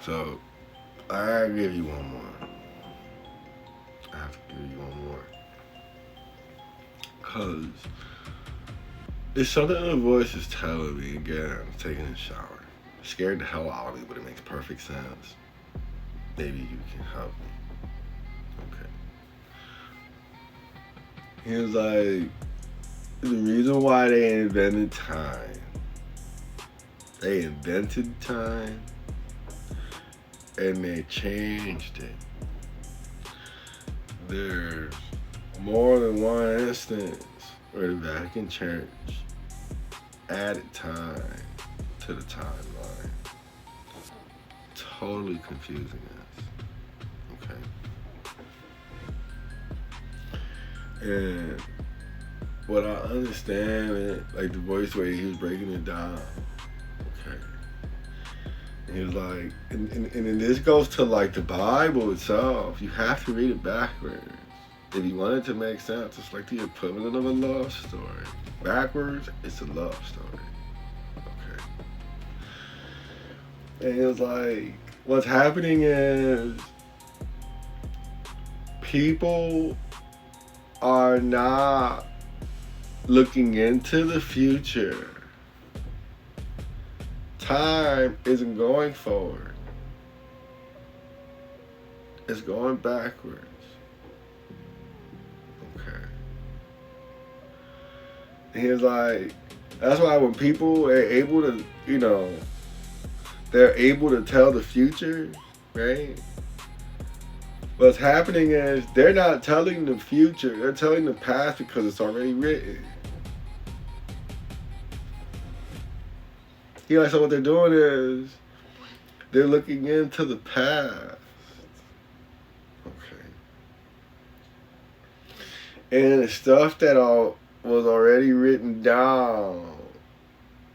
So I give you one more. I have to give you one more. Cause it's something the voice is telling me again. I'm taking a shower. Scared the hell out of me, but it makes perfect sense. Maybe you can help me. Okay. He was like, the reason why they invented time. They invented time and they changed it. There's more than one instance where the Vatican Church added time to the timeline. Totally confusing us. Okay. And what I understand, like the voice way he was breaking it down. Okay. And he was like, and this goes to like the Bible itself. You have to read it backwards. If you want it to make sense, it's like the equivalent of a love story. Backwards, it's a love story. Okay. And it was like, what's happening is people are not looking into the future. Time isn't going forward. It's going backwards. Okay. And he was like, that's why when people are able to, they're able to tell the future, right? What's happening is they're not telling the future, they're telling the past because it's already written. So what they're doing is they're looking into the past. Okay. And the stuff that was already written down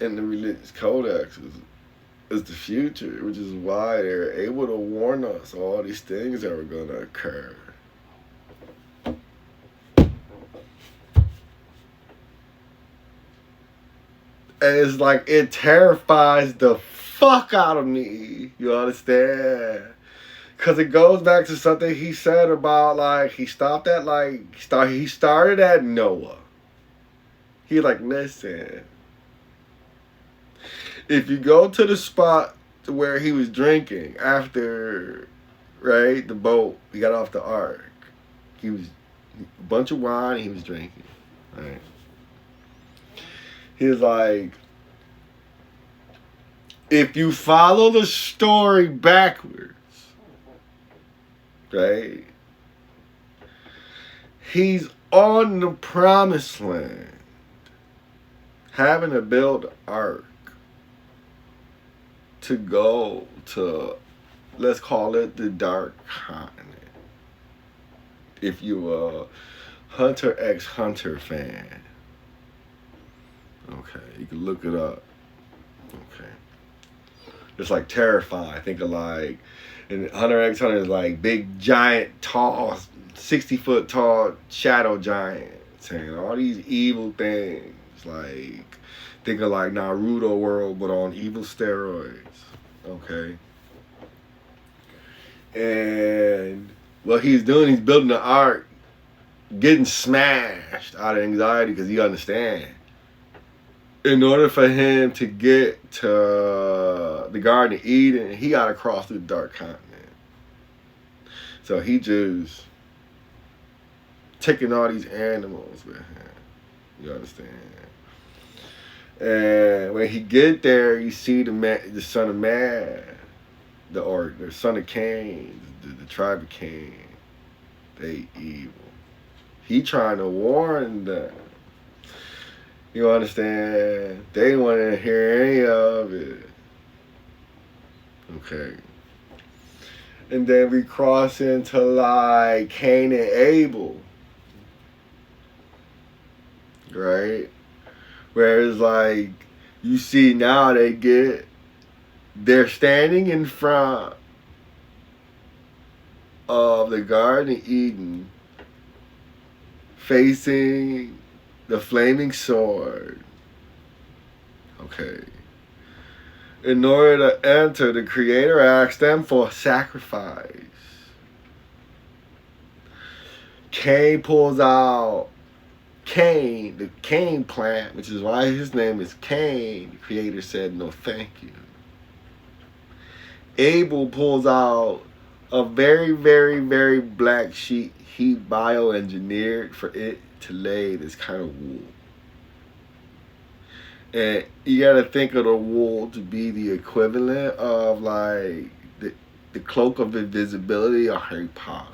in the religious codex is the future, which is why they're able to warn us all these things that are going to occur. And it's like, it terrifies the fuck out of me. You understand? Because it goes back to something he said about, like, he started at Noah. He like, listen, if you go to the spot where he was drinking after, right, the boat, he got off the ark. He was, a bunch of wine he was drinking, right? He was like, if you follow the story backwards, right, he's on the promised land having to build an ark to go to, let's call it the Dark Continent. If you a Hunter x Hunter fan, okay, you can look it up. Okay, it's like terrifying. Think of like, and Hunter x Hunter is like big, giant, tall, 60-foot tall shadow giants and all these evil things. Like, think of like Naruto world, but on evil steroids. Okay. And what he's doing, he's building the ark, getting smashed out of anxiety because he understands. In order for him to get to the Garden of Eden, he got to cross through the Dark Continent. So he just taking all these animals with him. You understand? And when he get there, you see the son of man, the son of Cain, the tribe of Cain. They evil. He trying to warn them. You understand? They didn't want to hear any of it. Okay. And then we cross into like Cain and Abel. Right? Whereas like you see now they're standing in front of the Garden of Eden facing the flaming sword. Okay. In order to enter, the creator asked them for a sacrifice. Cain pulls out Cain, the Cain plant, which is why his name is Cain. The creator said, no, thank you. Abel pulls out a very, very, very black sheep he bioengineered for it to lay this kind of wool. And you gotta think of the wool to be the equivalent of like the cloak of invisibility of Harry Potter,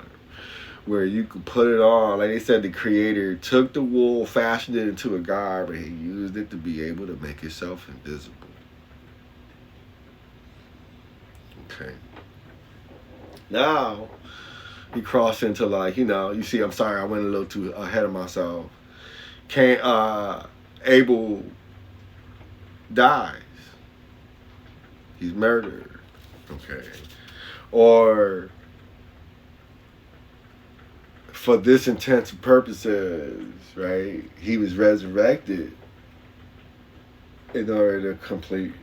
where you could put it on. Like they said, the creator took the wool, fashioned it into a garb, and he used it to be able to make himself invisible. Okay. Now, we cross into like, you see, I'm sorry, I went a little too ahead of myself. Abel dies. He's murdered. Okay. Or, for this intents and purposes, right, he was resurrected in order to complete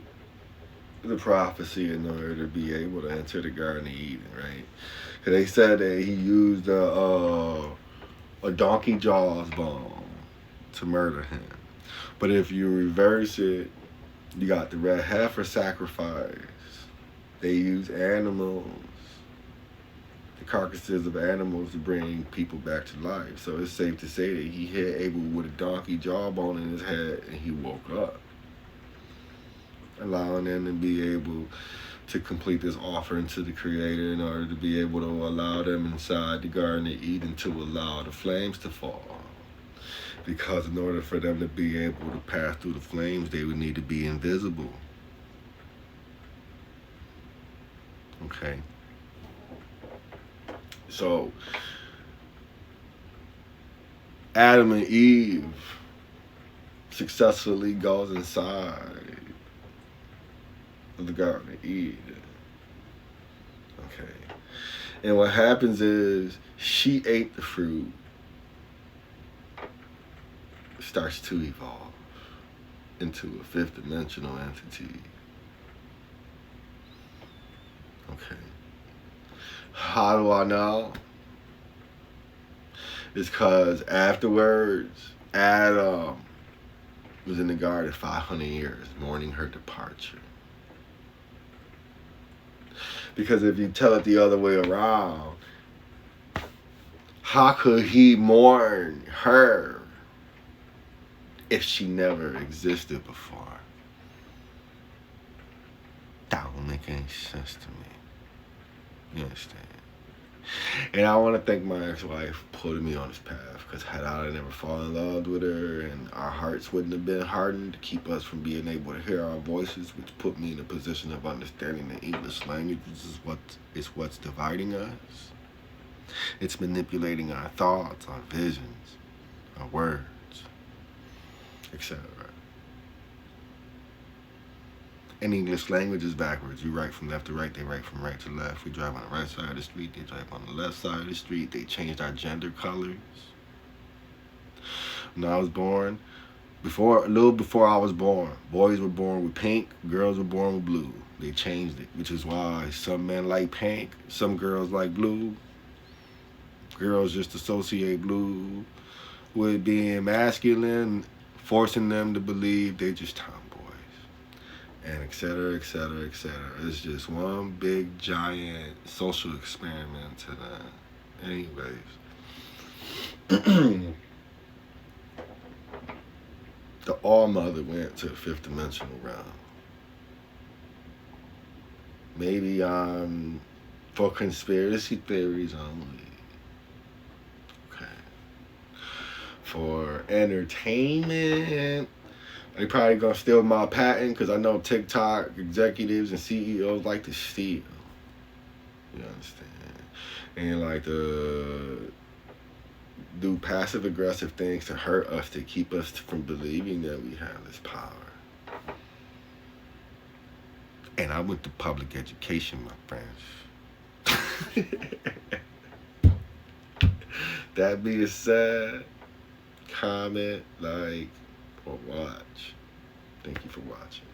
the prophecy, in order to be able to enter the Garden of Eden, right? Because they said that he used a donkey jaws bomb to murder him. But if you reverse it, you got the red heifer sacrifice. They use animals, the carcasses of animals, to bring people back to life. So it's safe to say that he hit Abel with a donkey jawbone in his head and he woke up, allowing them to be able to complete this offering to the Creator in order to be able to allow them inside the Garden of Eden to allow the flames to fall. Because in order for them to be able to pass through the flames, they would need to be invisible. Okay. So, Adam and Eve successfully goes inside of the Garden of Eden. Okay. And what happens is she ate the fruit, starts to evolve into a fifth dimensional entity. Okay. How do I know? It's because afterwards, Adam was in the garden 500 years, mourning her departure. Because if you tell it the other way around, how could he mourn her if she never existed before? That don't make any sense to me. You understand? And I want to thank my ex-wife for putting me on this path, because had I never fallen in love with her, and our hearts wouldn't have been hardened to keep us from being able to hear our voices, which put me in a position of understanding the English language is what's dividing us. It's manipulating our thoughts, our visions, our words, etc. And English language is backwards. You write from left to right, they write from right to left. We drive on the right side of the street, they drive on the left side of the street. They changed our gender colors. When I was born, a little before I was born, boys were born with pink, girls were born with blue. They changed it, which is why some men like pink, some girls like blue. Girls just associate blue with being masculine, forcing them to believe they just tomboys. And et cetera, et cetera, et cetera. It's just one big, giant social experiment to that. Anyways. The All-Mother went to the fifth dimensional realm. Maybe I'm for conspiracy theories only. Okay. For entertainment, they probably gonna steal my patent, because I know TikTok executives and CEOs like to steal. You understand? And like to do passive aggressive things to hurt us, to keep us from believing that we have this power. And I went to public education, my friends. That being said, comment, like, or watch. Thank you for watching.